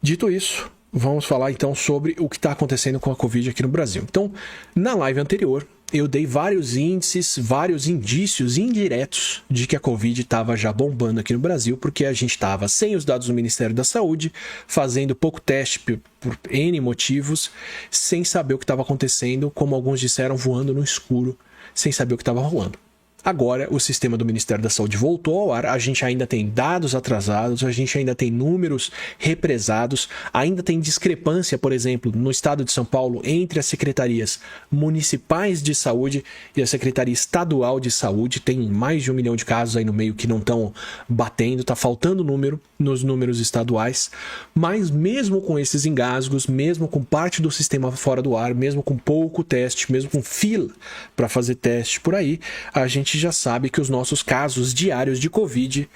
Dito isso, vamos falar então sobre o que está acontecendo com a Covid aqui no Brasil. Então, na live anterior, eu dei vários índices, vários indícios indiretos de que a Covid estava já bombando aqui no Brasil, porque a gente estava sem os dados do Ministério da Saúde, fazendo pouco teste por N motivos, sem saber o que estava acontecendo, como alguns disseram, voando no escuro, sem saber o que estava rolando. Agora, o sistema do Ministério da Saúde voltou ao ar, a gente ainda tem dados atrasados, a gente ainda tem números represados, ainda tem discrepância, por exemplo, no estado de São Paulo, entre as secretarias municipais de saúde e a Secretaria Estadual de Saúde. Tem mais de 1 milhão de casos aí no meio que não estão batendo, está faltando número nos números estaduais, mas mesmo com esses engasgos, mesmo com parte do sistema fora do ar, mesmo com pouco teste, mesmo com fila para fazer teste por aí, a gente já sabe que os nossos casos diários de Covid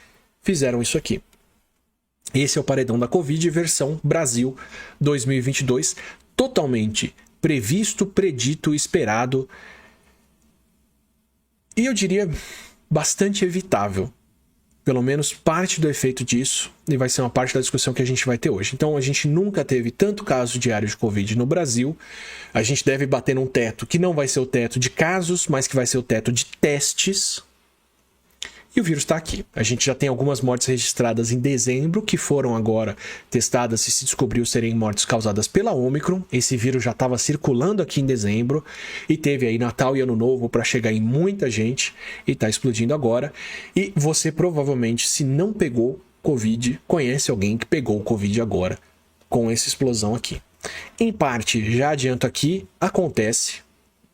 fizeram isso aqui. Esse é o paredão da Covid versão Brasil 2022, totalmente previsto, predito, esperado e eu diria bastante evitável. Pelo menos parte do efeito disso, e vai ser uma parte da discussão que a gente vai ter hoje. Então, a gente nunca teve tanto caso diário de Covid no Brasil. A gente deve bater num teto que não vai ser o teto de casos, mas que vai ser o teto de testes. E o vírus está aqui. A gente já tem algumas mortes registradas em dezembro, que foram agora testadas e se descobriu serem mortes causadas pela Omicron. Esse vírus já estava circulando aqui em dezembro e teve aí Natal e Ano Novo para chegar em muita gente e está explodindo agora. E você provavelmente, se não pegou Covid, conhece alguém que pegou o Covid agora com essa explosão aqui. Em parte, já adianto aqui, acontece.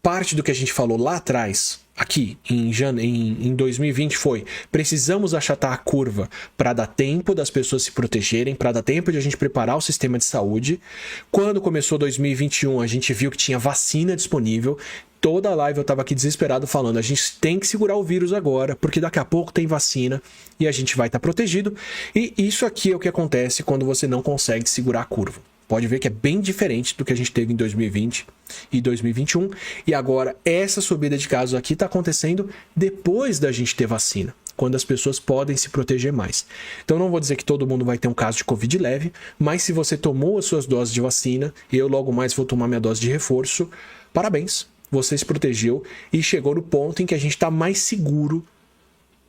Parte do que a gente falou lá atrás, aqui em 2020 foi: precisamos achatar a curva para dar tempo das pessoas se protegerem, para dar tempo de a gente preparar o sistema de saúde. Quando começou 2021, a gente viu que tinha vacina disponível. Toda a live eu estava aqui desesperado falando: a gente tem que segurar o vírus agora, porque daqui a pouco tem vacina e a gente vai estar protegido. E isso aqui é o que acontece quando você não consegue segurar a curva. Pode ver que é bem diferente do que a gente teve em 2020 e 2021. E agora, essa subida de casos aqui está acontecendo depois da gente ter vacina, quando as pessoas podem se proteger mais. Então, não vou dizer que todo mundo vai ter um caso de Covid leve, mas se você tomou as suas doses de vacina, eu logo mais vou tomar minha dose de reforço, parabéns, você se protegeu e chegou no ponto em que a gente está mais seguro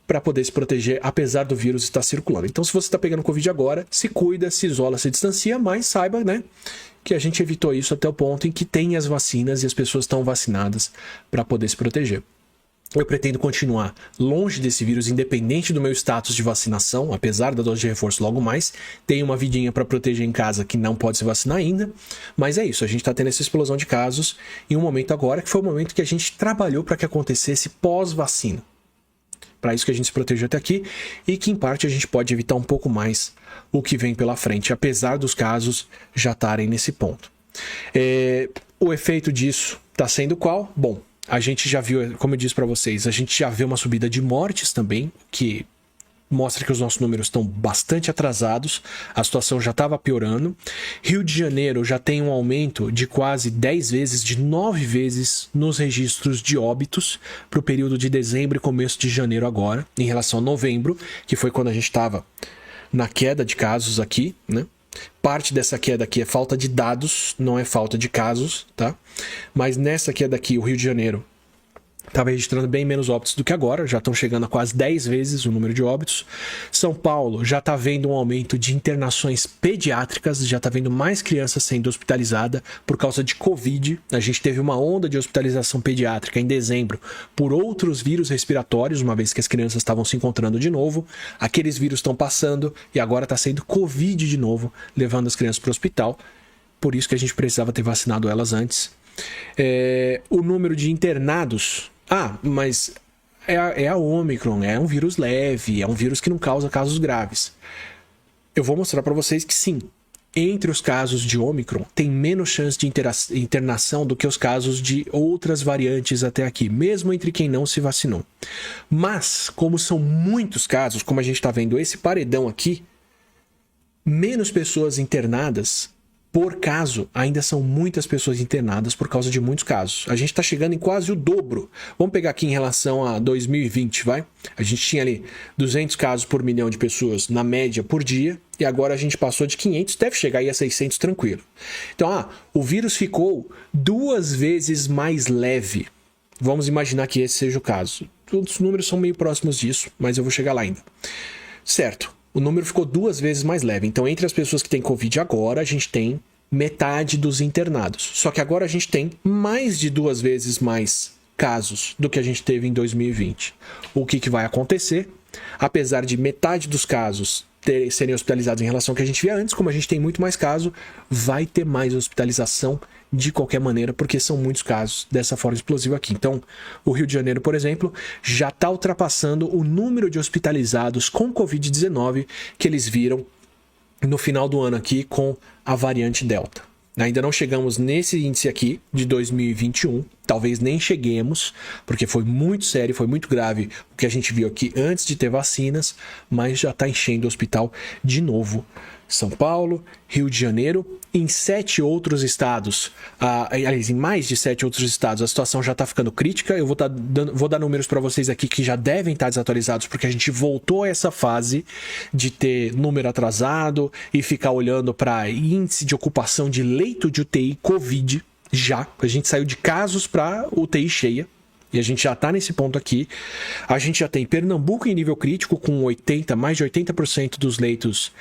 para poder se proteger, apesar do vírus estar circulando. Então, se você está pegando Covid agora, se cuida, se isola, se distancia, mas saiba, né, que a gente evitou isso até o ponto em que tem as vacinas e as pessoas estão vacinadas para poder se proteger. Eu pretendo continuar longe desse vírus, independente do meu status de vacinação, apesar da dose de reforço logo mais. Tenho uma vidinha para proteger em casa que não pode se vacinar ainda, mas é isso, a gente está tendo essa explosão de casos em um momento agora que foi o momento que a gente trabalhou para que acontecesse pós-vacina. Para isso que a gente se protegeu até aqui e que, em parte, a gente pode evitar um pouco mais o que vem pela frente, apesar dos casos já estarem nesse ponto. O efeito disso está sendo qual? Bom, a gente já viu, como eu disse para vocês, a gente já vê uma subida de mortes também, que mostra que os nossos números estão bastante atrasados, a situação já estava piorando. Rio de Janeiro já tem um aumento de quase 10 vezes, de 9 vezes nos registros de óbitos para o período de dezembro e começo de janeiro agora, em relação a novembro, que foi quando a gente estava na queda de casos aqui, né? Parte dessa queda aqui é falta de dados, não é falta de casos, tá? Mas nessa queda aqui, o Rio de Janeiro estava registrando bem menos óbitos do que agora, já estão chegando a quase 10 vezes o número de óbitos. São Paulo já está vendo um aumento de internações pediátricas, já está vendo mais crianças sendo hospitalizadas por causa de Covid. A gente teve uma onda de hospitalização pediátrica em dezembro por outros vírus respiratórios, uma vez que as crianças estavam se encontrando de novo. Aqueles vírus estão passando e agora está sendo Covid de novo, levando as crianças para o hospital. Por isso que a gente precisava ter vacinado elas antes. O número de internados... mas é a Omicron, é um vírus leve, é um vírus que não causa casos graves. Eu vou mostrar para vocês que sim, entre os casos de Omicron, tem menos chance de internação do que os casos de outras variantes até aqui, mesmo entre quem não se vacinou. Mas, como são muitos casos, como a gente está vendo esse paredão aqui, menos pessoas internadas por caso, ainda são muitas pessoas internadas por causa de muitos casos. A gente está chegando em quase o dobro. Vamos pegar aqui em relação a 2020, vai? A gente tinha ali 200 casos por milhão de pessoas, na média, por dia, e agora a gente passou de 500, deve chegar aí a 600 tranquilo. Então, o vírus ficou 2 vezes mais leve. Vamos imaginar que esse seja o caso. Os números são meio próximos disso, mas eu vou chegar lá ainda. Certo. O número ficou 2 vezes mais leve. Então, entre as pessoas que têm Covid agora, a gente tem metade dos internados. Só que agora a gente tem mais de 2 vezes mais casos do que a gente teve em 2020. O que vai acontecer? Apesar de metade dos casos serem hospitalizados em relação ao que a gente via antes, como a gente tem muito mais caso, vai ter mais hospitalização de qualquer maneira, porque são muitos casos dessa forma explosiva aqui. Então, o Rio de Janeiro, por exemplo, já está ultrapassando o número de hospitalizados com Covid-19 que eles viram no final do ano aqui com a variante Delta. Ainda não chegamos nesse índice aqui de 2021, talvez nem cheguemos, porque foi muito sério, foi muito grave o que a gente viu aqui antes de ter vacinas, mas já está enchendo o hospital de novo. São Paulo, Rio de Janeiro, em 7 outros estados, aliás, em mais de 7 outros estados, a situação já está ficando crítica. Eu vou dar números para vocês aqui que já devem estar desatualizados, porque a gente voltou a essa fase de ter número atrasado e ficar olhando para índice de ocupação de leito de UTI Covid. Já, a gente saiu de casos para UTI cheia. E a gente já está nesse ponto aqui. A gente já tem Pernambuco em nível crítico, com mais de 80% dos leitos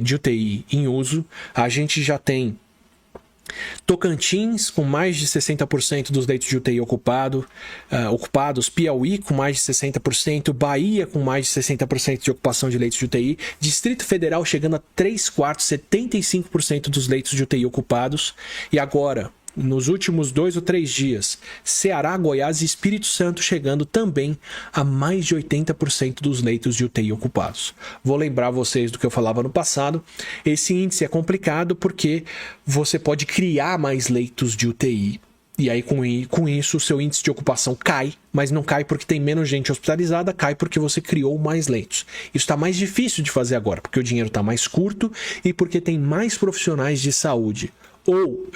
de UTI em uso. A gente já tem Tocantins com mais de 60% dos leitos de UTI ocupados. Piauí com mais de 60%. Bahia com mais de 60% de ocupação de leitos de UTI. Distrito Federal chegando a 3/4, 75% dos leitos de UTI ocupados. E agora, nos últimos 2 ou 3 dias, Ceará, Goiás e Espírito Santo chegando também a mais de 80% dos leitos de UTI ocupados. Vou lembrar vocês do que eu falava no passado. Esse índice é complicado porque você pode criar mais leitos de UTI. E aí, com isso, o seu índice de ocupação cai, mas não cai porque tem menos gente hospitalizada, cai porque você criou mais leitos. Isso está mais difícil de fazer agora, porque o dinheiro está mais curto e porque tem mais profissionais de saúde ou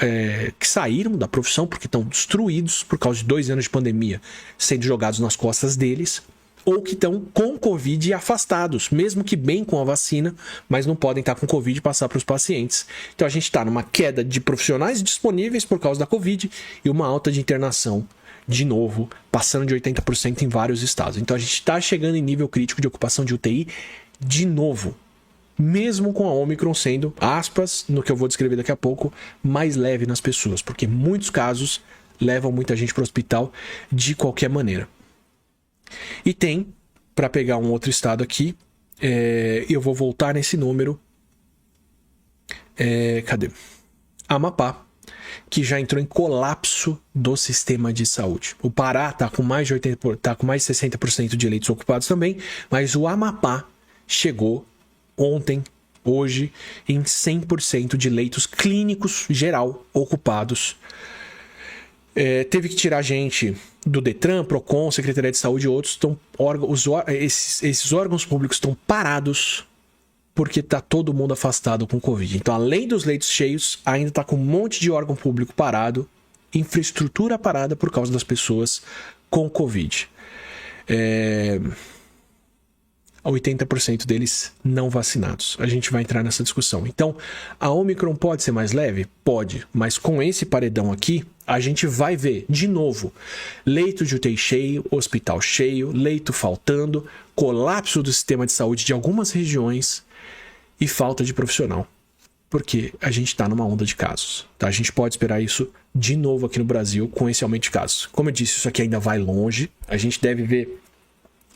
que saíram da profissão porque estão destruídos por causa de 2 anos de pandemia sendo jogados nas costas deles, ou que estão com Covid e afastados, mesmo que bem com a vacina, mas não podem estar com Covid e passar para os pacientes. Então a gente está numa queda de profissionais disponíveis por causa da Covid e uma alta de internação, de novo, passando de 80% em vários estados. Então a gente está chegando em nível crítico de ocupação de UTI de novo, mesmo com a Omicron sendo, aspas, no que eu vou descrever daqui a pouco, mais leve nas pessoas, porque muitos casos levam muita gente para o hospital de qualquer maneira. E tem, para pegar um outro estado aqui, eu vou voltar nesse número, cadê? Amapá, que já entrou em colapso do sistema de saúde. O Pará está com mais de 60% de leitos ocupados também, mas o Amapá chegou ontem, hoje, em 100% de leitos clínicos geral ocupados. Teve que tirar gente do Detran, Procon, Secretaria de Saúde e outros. Esses órgãos públicos estão parados porque está todo mundo afastado com Covid. Então, além dos leitos cheios, ainda está com um monte de órgão público parado, infraestrutura parada por causa das pessoas com Covid. 80% deles não vacinados. A gente vai entrar nessa discussão. Então, a Omicron pode ser mais leve? Pode. Mas com esse paredão aqui, a gente vai ver, de novo, leito de UTI cheio, hospital cheio, leito faltando, colapso do sistema de saúde de algumas regiões e falta de profissional. Porque a gente está numa onda de casos. Tá? A gente pode esperar isso de novo aqui no Brasil com esse aumento de casos. Como eu disse, isso aqui ainda vai longe. A gente deve ver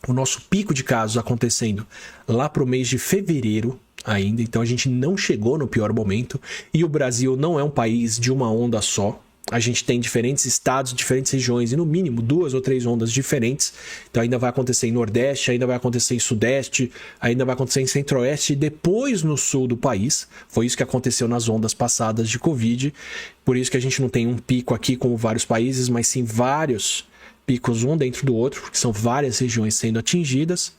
o nosso pico de casos acontecendo lá para o mês de fevereiro ainda, então a gente não chegou no pior momento, e o Brasil não é um país de uma onda só. A gente tem diferentes estados, diferentes regiões e no mínimo 2 ou 3 ondas diferentes. Então ainda vai acontecer em Nordeste, ainda vai acontecer em Sudeste, ainda vai acontecer em Centro-Oeste e depois no Sul do país. Foi isso que aconteceu nas ondas passadas de Covid. Por isso que a gente não tem um pico aqui como vários países, mas sim vários picos um dentro do outro, porque são várias regiões sendo atingidas.